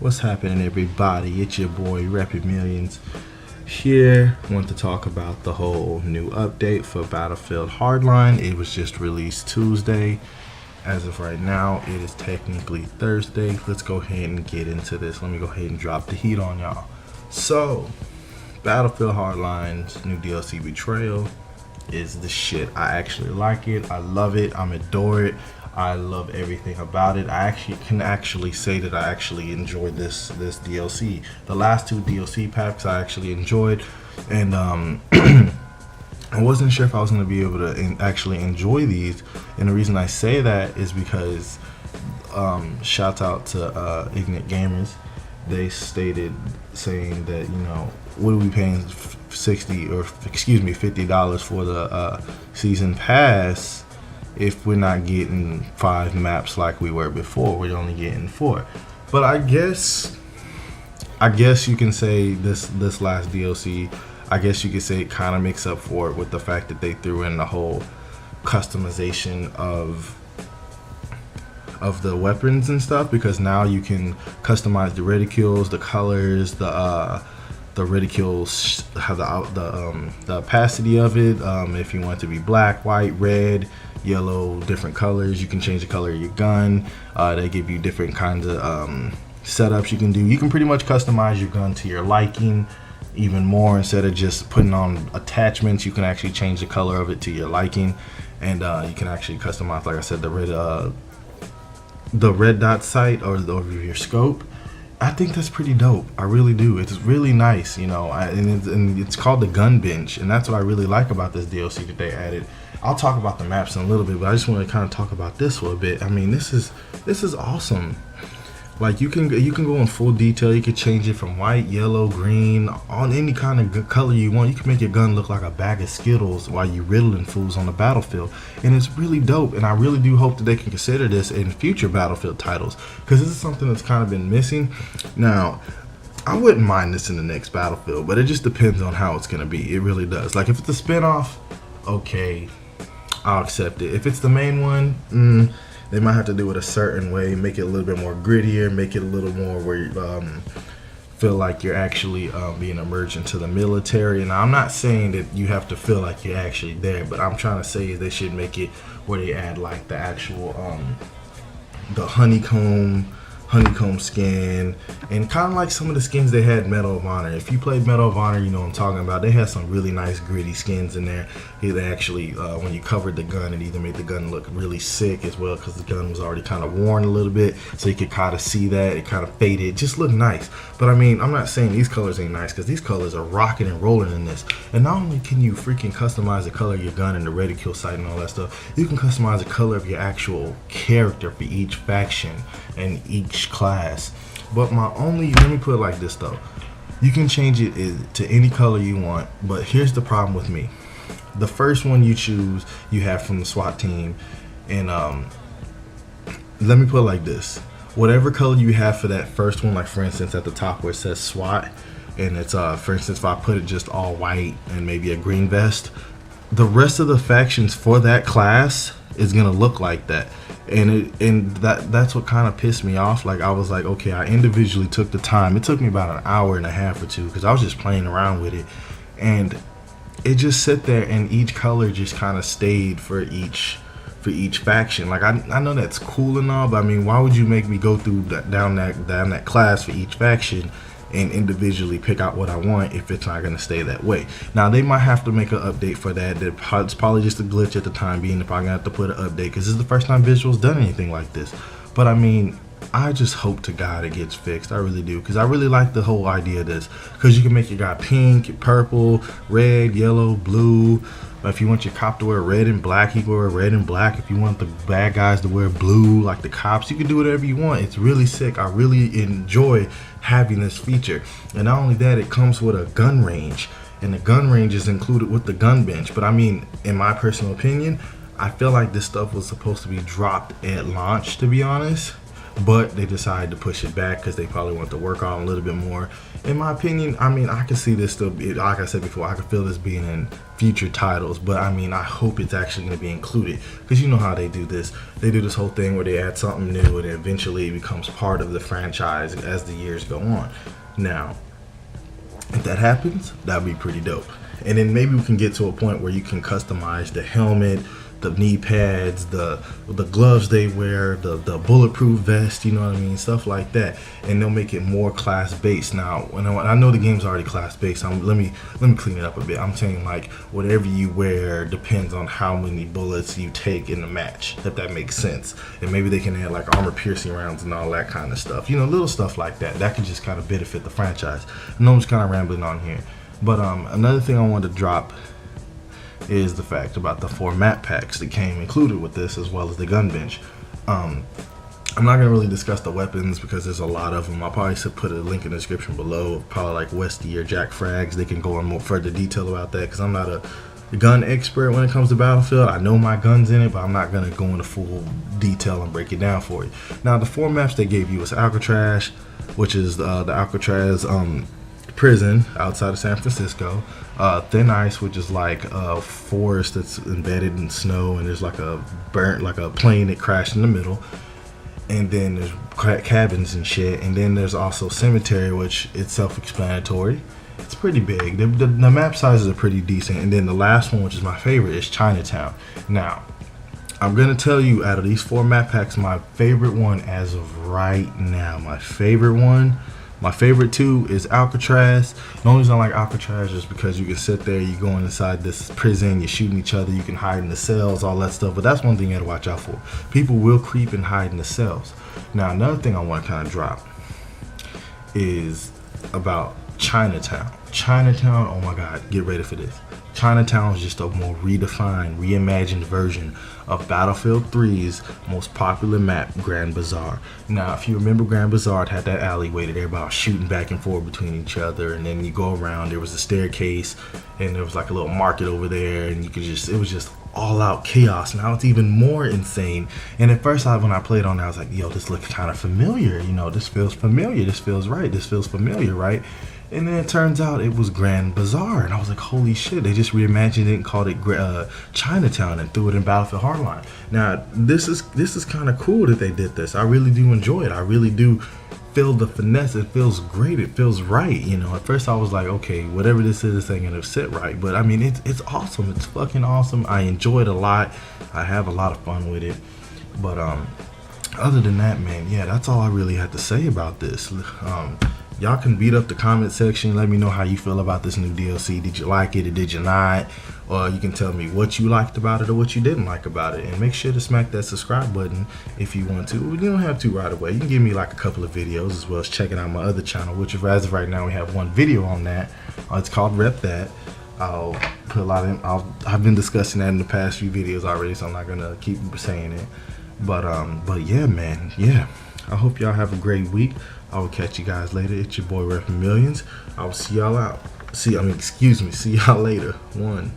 What's happening, everybody? It's your boy Rapid Millions here. Want to talk about the whole new update for Battlefield Hardline. It was just released Tuesday. As of right now, it is technically Thursday. Let's go ahead and get into this. Let me go ahead and drop the heat on y'all. So, Battlefield Hardline's new DLC Betrayal is the shit. I actually like it. I love it. I adore it. I love everything about it. I can say that I actually enjoyed this DLC. The last two DLC packs I actually enjoyed, and I wasn't sure if I was going to be able to actually enjoy these. And the reason I say that is because shout out to Ignite Gamers. They stated saying that, you know, what are we paying $50 for the season pass if we're not getting 5 maps like we were before? We're only getting 4. But I guess you can say this last DLC, I guess you could say it kind of makes up for it with the fact that they threw in the whole customization of the weapons and stuff, because now you can customize the reticules, the colors, the reticules, how the opacity of it. If you want it to be black, white, red, yellow, different colors. You can change the color of your gun. They give you different kinds of setups you can do. You can pretty much customize your gun to your liking even more. Instead of just putting on attachments, you can actually change the color of it to your liking, and you can actually customize, like I said, the red dot sight or over your scope. I think that's pretty dope. I really do. It's really nice, you know. And it's called the gun bench, and that's what I really like about this DLC that they added. I'll talk about the maps in a little bit, but I just want to kind of talk about this for a bit. I mean, this is awesome. Like, you can go in full detail. You can change it from white, yellow, green, on any kind of color you want. You can make your gun look like a bag of Skittles while you riddling fools on the battlefield, and it's really dope. And I really do hope that they can consider this in future Battlefield titles, because this is something that's kind of been missing. Now, I wouldn't mind this in the next Battlefield, but it just depends on how it's gonna be. It really does. Like, if it's a spin-off, okay, I'll accept it. If it's the main one, they might have to do it a certain way, make it a little bit more grittier, make it a little more where you feel like you're actually being emerged into the military. And I'm not saying that you have to feel like you're actually there, but I'm trying to say they should make it where they add like the actual the honeycomb skin, and kind of like some of the skins they had in Medal of Honor. If you played Medal of Honor, you know what I'm talking about. They had some really nice gritty skins in there. They actually, when you covered the gun, it either made the gun look really sick as well, because the gun was already kind of worn a little bit, so you could kind of see that it kind of faded. It just looked nice. But I mean, I'm not saying these colors ain't nice, because these colors are rocking and rolling in this. And not only can you freaking customize the color of your gun and the reticule sight and all that stuff, you can customize the color of your actual character for each faction and each class. But let me put it like this though, you can change it to any color you want, but here's the problem with me. The first one you choose, you have from the SWAT team, and let me put it like this, whatever color you have for that first one, like for instance at the top where it says SWAT, and it's for instance if I put it just all white and maybe a green vest, the rest of the factions for that class is gonna look like that. And that's what kind of pissed me off. Like, I was like, okay, I individually took the time. It took me about an hour and a half or two, because I was just playing around with it, and it just sat there, and each color just kind of stayed for each faction. Like, I know that's cool and all, but I mean, why would you make me go through down that class for each faction and individually pick out what I want if it's not going to stay that way? Now, they might have to make an update for that. It's probably just a glitch at the time being. They're probably going to have to put an update, because this is the first time Visual's done anything like this. But I mean, I just hope to God it gets fixed. I really do, because I really like the whole idea of this, because you can make your guy pink, purple, red, yellow, blue. If you want your cop to wear red and black, he can wear red and black. If you want the bad guys to wear blue like the cops, you can do whatever you want. It's really sick. I really enjoy having this feature. And not only that, it comes with a gun range, and the gun range is included with the gun bench. But I mean, in my personal opinion, I feel like this stuff was supposed to be dropped at launch, to be honest. but they decided to push it back because they probably want to work on a little bit more. In my opinion, I mean, I can see this still be, like I said before, I can feel this being in future titles, but I mean, I hope it's actually going to be included, because you know how they do this. They do this whole thing where they add something new and eventually it becomes part of the franchise as the years go on. Now, if that happens, that'd be pretty dope. And then maybe we can get to a point where you can customize the helmet, the knee pads, the gloves they wear, the bulletproof vest, you know what I mean, stuff like that, and they'll make it more class based. Now, when I know the game's already class based, let me clean it up a bit. I'm saying like whatever you wear depends on how many bullets you take in the match, if that makes sense. And maybe they can add like armor piercing rounds and all that kind of stuff, you know, little stuff like that. That can just kind of benefit the franchise. I know I'm just kind of rambling on here, but another thing I wanted to drop is the fact about the 4 map packs that came included with this, as well as the gun bench. I'm not gonna really discuss the weapons because there's a lot of them. I'll probably put a link in the description below, probably like Westy or Jack Frags. They can go in more further detail about that, because I'm not a gun expert when it comes to Battlefield. I know my guns in it, but I'm not gonna go into full detail and break it down for you. Now, the 4 maps they gave you was Alcatraz, which is the Alcatraz prison outside of San Francisco. Thin Ice, which is like a forest that's embedded in snow, and there's like a plane that crashed in the middle. And then there's cabins and shit. And then there's also Cemetery, which it's self-explanatory. It's pretty big. The map sizes are pretty decent. And then the last one, which is my favorite, is Chinatown. Now, I'm gonna tell you, out of these 4 map packs, my favorite one as of right now, my favorite 2 is Alcatraz. The only reason I like Alcatraz is because you can sit there, you go inside this prison, you're shooting each other, you can hide in the cells, all that stuff. But that's one thing you gotta watch out for. People will creep and hide in the cells. Now, another thing I want to kind of drop is about Chinatown. Chinatown, oh my God, get ready for this. Chinatown is just a more redefined, reimagined version of Battlefield 3's most popular map, Grand Bazaar. Now, if you remember, Grand Bazaar, it had that alleyway that everybody was shooting back and forth between each other, and then you go around, there was a staircase, and there was like a little market over there, and it was just all out chaos. Now it's even more insane. And at first, when I played on it, I was like, yo, this looks kind of familiar, you know, this feels familiar, this feels right, this feels familiar, right? And then it turns out it was Grand Bazaar, and I was like, holy shit, they just reimagined it and called it Chinatown and threw it in Battlefield Hardline. Now, this is kind of cool that they did this. I really do enjoy it. I really do feel the finesse. It feels great. It feels right. You know, at first I was like, okay, whatever this is, this ain't gonna sit right. But I mean, it's awesome. It's fucking awesome. I enjoy it a lot. I have a lot of fun with it. But other than that, man, yeah, that's all I really had to say about this. Y'all can beat up the comment section. Let me know how you feel about this new DLC. Did you like it or did you not? Or you can tell me what you liked about it or what you didn't like about it. And make sure to smack that subscribe button if you want to. You don't have to right away. You can give me like a couple of videos, as well as checking out my other channel, which as of right now we have 1 video on that. It's called Rep That. I'll put a lot in. I've been discussing that in the past few videos already, so I'm not gonna keep saying it. But yeah, man, yeah. I hope y'all have a great week. I will catch you guys later. It's your boy Reppin' Millions. I will see y'all out. See y'all later. 1.